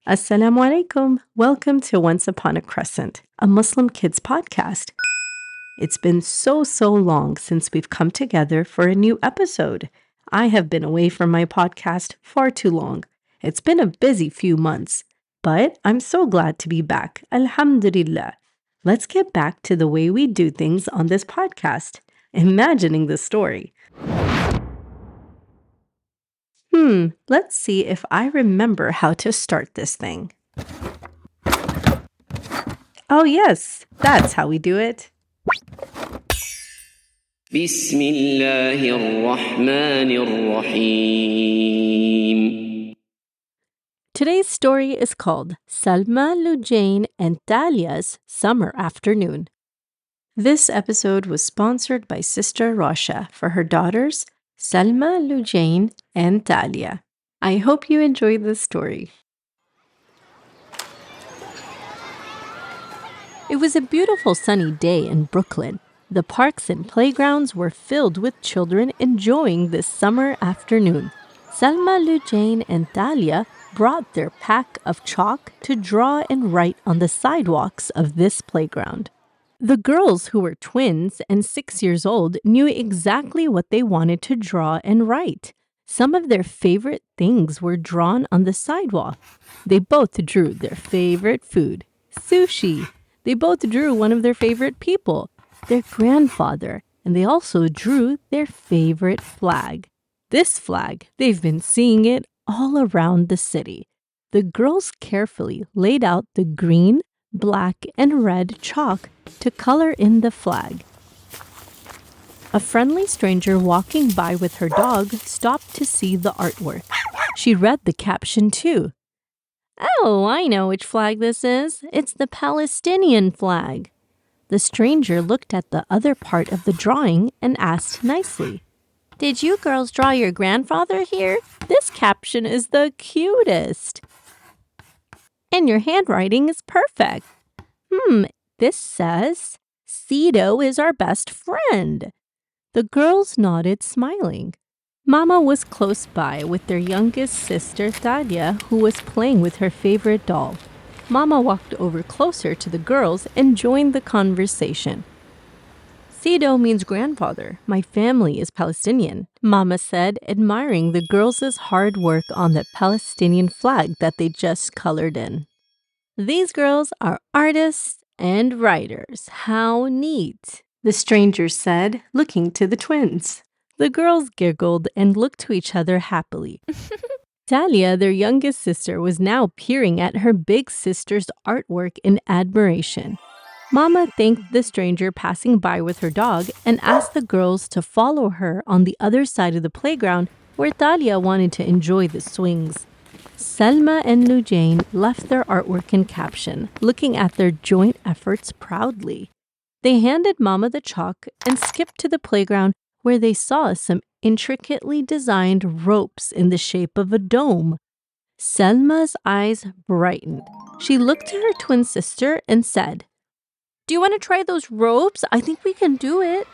Assalamu alaikum. Welcome to Once Upon a Crescent, a Muslim kids podcast. It's been so long since we've come together for a new episode. I have been away from my podcast far too long. It's been a busy few months, but I'm so glad to be back. Alhamdulillah. Let's get back to the way we do things on this podcast, imagining the story. Let's see if I remember how to start this thing. Oh yes, that's how we do it. بسم الله الرحمن الرحيم. Today's story is called Selma Loujain and Talya's Summer Afternoon. This episode was sponsored by Sister Rasha for her daughters, Selma Loujain and Talya. I hope you enjoyed this story. It was a beautiful sunny day in Brooklyn. The parks and playgrounds were filled with children enjoying this summer afternoon. Selma Loujain and Talya brought their pack of chalk to draw and write on the sidewalks of this playground. The girls, who were twins and 6 years old, knew exactly what they wanted to draw and write. Some of their favorite things were drawn on the sidewalk. They both drew their favorite food, sushi. They both drew one of their favorite people, their grandfather, and they also drew their favorite flag. This flag, they've been seeing it all around the city. The girls carefully laid out the green, black, and red chalk to color in the flag. A friendly stranger walking by with her dog stopped to see the artwork. She read the caption too. "Oh, I know which flag this is. It's the Palestinian flag." The stranger looked at the other part of the drawing and asked nicely, "Did you girls draw your grandfather here? This caption is the cutest. And your handwriting is perfect. This says, Cedo is our best friend." The girls nodded, smiling. Mama was close by with their youngest sister, Talya, who was playing with her favorite doll. Mama walked over closer to the girls and joined the conversation. "Cedo means grandfather. My family is Palestinian," Mama said, admiring the girls' hard work on the Palestinian flag that they just colored in. "These girls are artists and writers. How neat," the stranger said, looking to the twins. The girls giggled and looked to each other happily. Talya, their youngest sister, was now peering at her big sister's artwork in admiration. Mama thanked the stranger passing by with her dog and asked the girls to follow her on the other side of the playground where Talya wanted to enjoy the swings. Selma and Loujain left their artwork and caption, looking at their joint efforts proudly. They handed Mama the chalk and skipped to the playground where they saw some intricately designed ropes in the shape of a dome. Selma's eyes brightened. She looked to her twin sister and said, "Do you want to try those ropes? I think we can do it."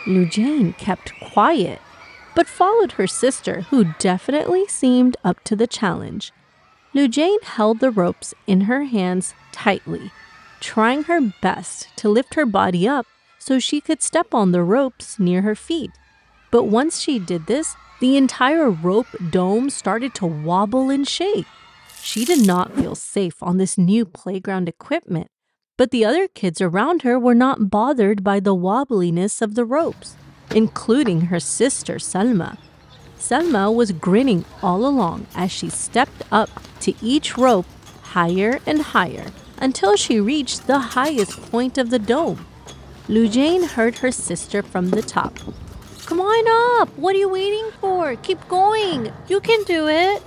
Loujain kept quiet, but followed her sister, who definitely seemed up to the challenge. Loujain held the ropes in her hands tightly, trying her best to lift her body up so she could step on the ropes near her feet. But once she did this, the entire rope dome started to wobble and shake. She did not feel safe on this new playground equipment, but the other kids around her were not bothered by the wobbliness of the ropes, including her sister Selma. Selma was grinning all along as she stepped up to each rope higher and higher until she reached the highest point of the dome. Loujain heard her sister from the top. "Come on up! What are you waiting for? Keep going! You can do it!"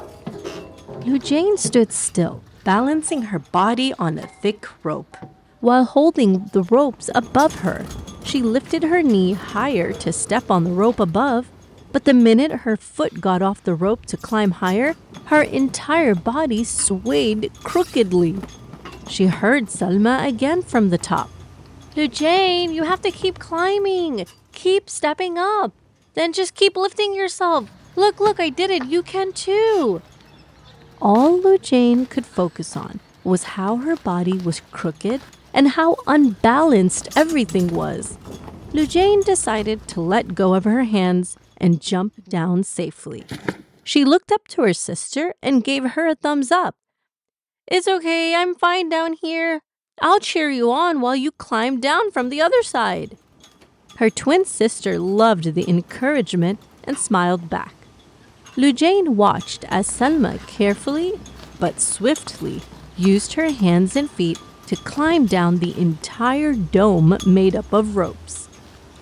Loujain stood still, balancing her body on a thick rope. While holding the ropes above her, she lifted her knee higher to step on the rope above, but the minute her foot got off the rope to climb higher, her entire body swayed crookedly. She heard Selma again from the top. "Loujain, you have to keep climbing. Keep stepping up. Then just keep lifting yourself. Look, I did it. You can too." All Loujain could focus on was how her body was crooked and how unbalanced everything was. Loujain decided to let go of her hands and jump down safely. She looked up to her sister and gave her a thumbs up. "It's okay, I'm fine down here. I'll cheer you on while you climb down from the other side." Her twin sister loved the encouragement and smiled back. Loujain watched as Selma carefully but swiftly used her hands and feet to climb down the entire dome made up of ropes.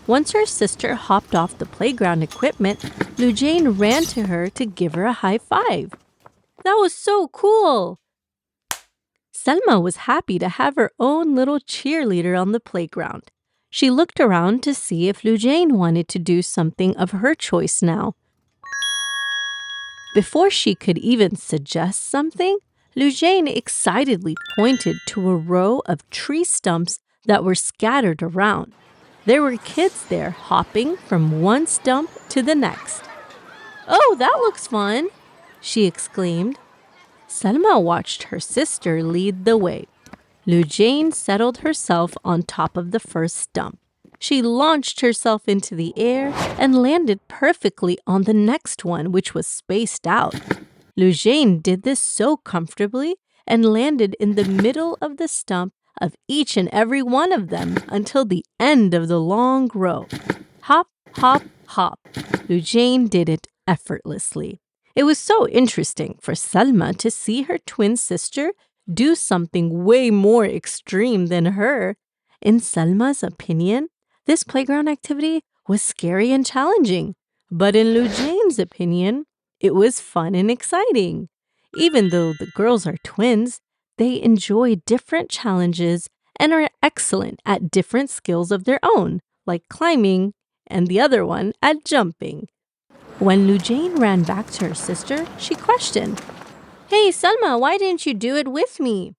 Once her sister hopped off the playground equipment, Loujain ran to her to give her a high five. "That was so cool!" Selma was happy to have her own little cheerleader on the playground. She looked around to see if Loujain wanted to do something of her choice now. Before she could even suggest something, Loujain excitedly pointed to a row of tree stumps that were scattered around. There were kids there hopping from one stump to the next. "Oh, that looks fun!" she exclaimed. Selma watched her sister lead the way. Loujain settled herself on top of the first stump. She launched herself into the air and landed perfectly on the next one, which was spaced out. Loujain did this so comfortably and landed in the middle of the stump of each and every one of them until the end of the long row. Hop, hop, hop. Loujain did it effortlessly. It was so interesting for Selma to see her twin sister do something way more extreme than her. In Selma's opinion, this playground activity was scary and challenging, but in Loujain's opinion, it was fun and exciting. Even though the girls are twins, they enjoy different challenges and are excellent at different skills of their own, like climbing and the other one at jumping. When Loujain ran back to her sister, she questioned, "Hey, Selma, why didn't you do it with me?"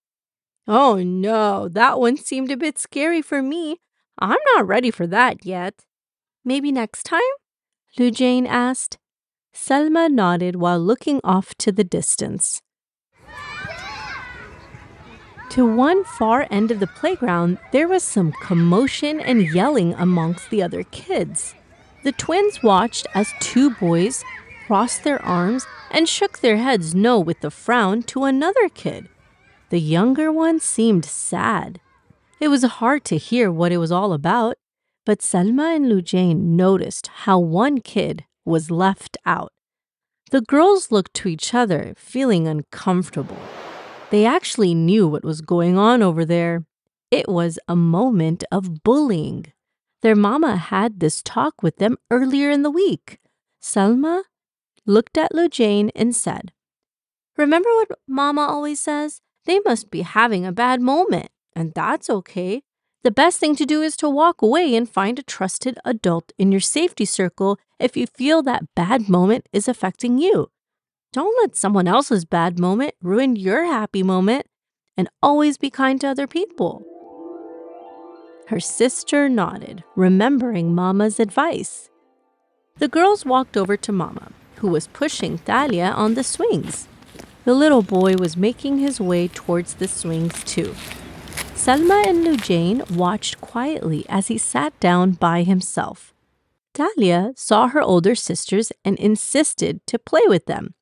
"Oh no, that one seemed a bit scary for me. I'm not ready for that yet." "Maybe next time?" Loujain asked. Selma nodded while looking off to the distance. To one far end of the playground, there was some commotion and yelling amongst the other kids. The twins watched as two boys crossed their arms and shook their heads no with a frown to another kid. The younger one seemed sad. It was hard to hear what it was all about, but Selma and Loujain noticed how one kid was left out. The girls looked to each other, feeling uncomfortable. They actually knew what was going on over there. It was a moment of bullying. Their mama had this talk with them earlier in the week. Selma looked at Loujain and said, "Remember what Mama always says? They must be having a bad moment, and that's okay. The best thing to do is to walk away and find a trusted adult in your safety circle if you feel that bad moment is affecting you. Don't let someone else's bad moment ruin your happy moment, and always be kind to other people." Her sister nodded, remembering Mama's advice. The girls walked over to Mama, who was pushing Talya on the swings. The little boy was making his way towards the swings too. Selma and Loujain watched quietly as he sat down by himself. Talya saw her older sisters and insisted to play with them.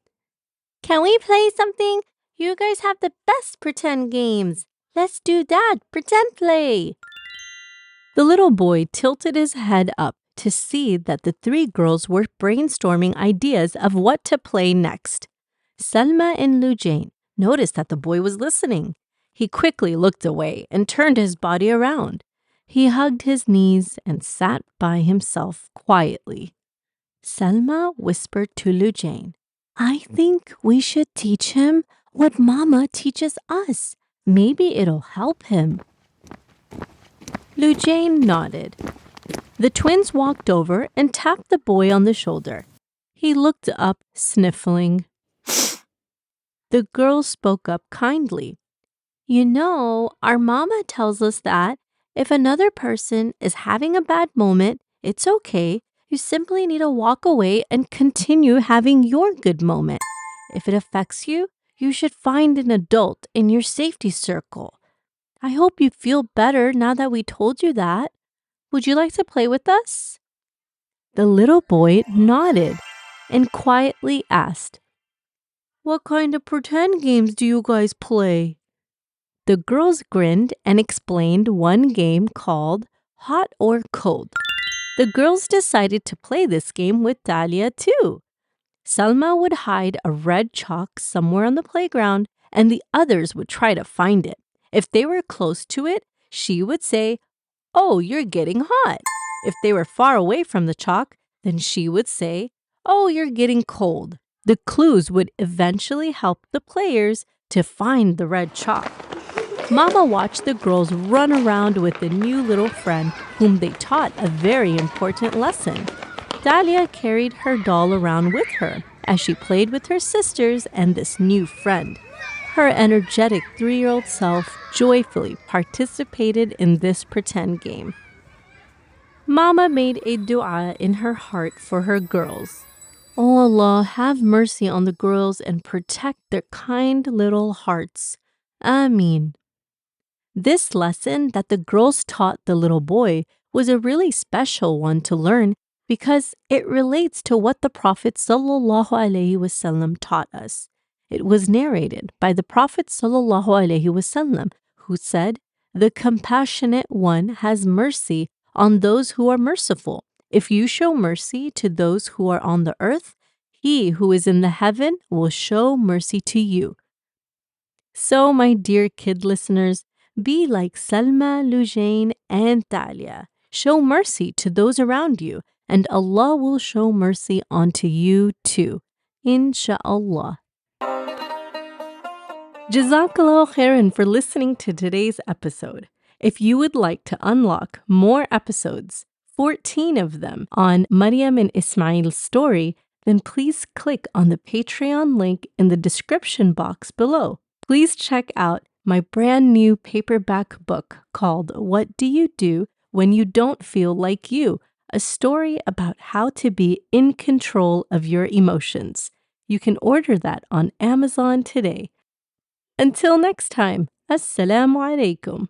"Can we play something? You guys have the best pretend games. Let's do that, pretend play." The little boy tilted his head up to see that the three girls were brainstorming ideas of what to play next. Selma and Loujain noticed that the boy was listening. He quickly looked away and turned his body around. He hugged his knees and sat by himself quietly. Selma whispered to Loujain, "I think we should teach him what Mama teaches us. Maybe it'll help him." Loujain nodded. The twins walked over and tapped the boy on the shoulder. He looked up, sniffling. The girl spoke up kindly. "You know, our Mama tells us that if another person is having a bad moment, it's okay. You simply need to walk away and continue having your good moment. If it affects you, You should find an adult in your safety circle. I hope you feel better now that we told you that. Would you like to play with us?" The little boy nodded and quietly asked, "What kind of pretend games do you guys play?" The girls grinned and explained one game called Hot or Cold. The girls decided to play this game with Talya too. Selma would hide a red chalk somewhere on the playground, and the others would try to find it. If they were close to it, she would say, "Oh, you're getting hot." If they were far away from the chalk, then she would say, "Oh, you're getting cold." The clues would eventually help the players to find the red chalk. Mama watched the girls run around with the new little friend whom they taught a very important lesson. Talya carried her doll around with her as she played with her sisters and this new friend. Her energetic 3-year-old self joyfully participated in this pretend game. Mama made a dua in her heart for her girls. "Oh Allah, have mercy on the girls and protect their kind little hearts. Ameen." This lesson that the girls taught the little boy was a really special one to learn because it relates to what the Prophet ﷺ taught us. It was narrated by the Prophet ﷺ, who said, "The compassionate one has mercy on those who are merciful. If you show mercy to those who are on the earth, he who is in the heaven will show mercy to you." So, my dear kid listeners, be like Selma Loujain and Talya. Show mercy to those around you, and Allah will show mercy onto you too. Insha'Allah. Jazakallah khairan for listening to today's episode. If you would like to unlock more episodes, 14 of them on Maryam and Ismail's story, then please click on the Patreon link in the description box below. Please check out my brand new paperback book called What Do You Do When You Don't Feel Like You? A story about how to be in control of your emotions. You can order that on Amazon today. Until next time, Assalamu alaikum.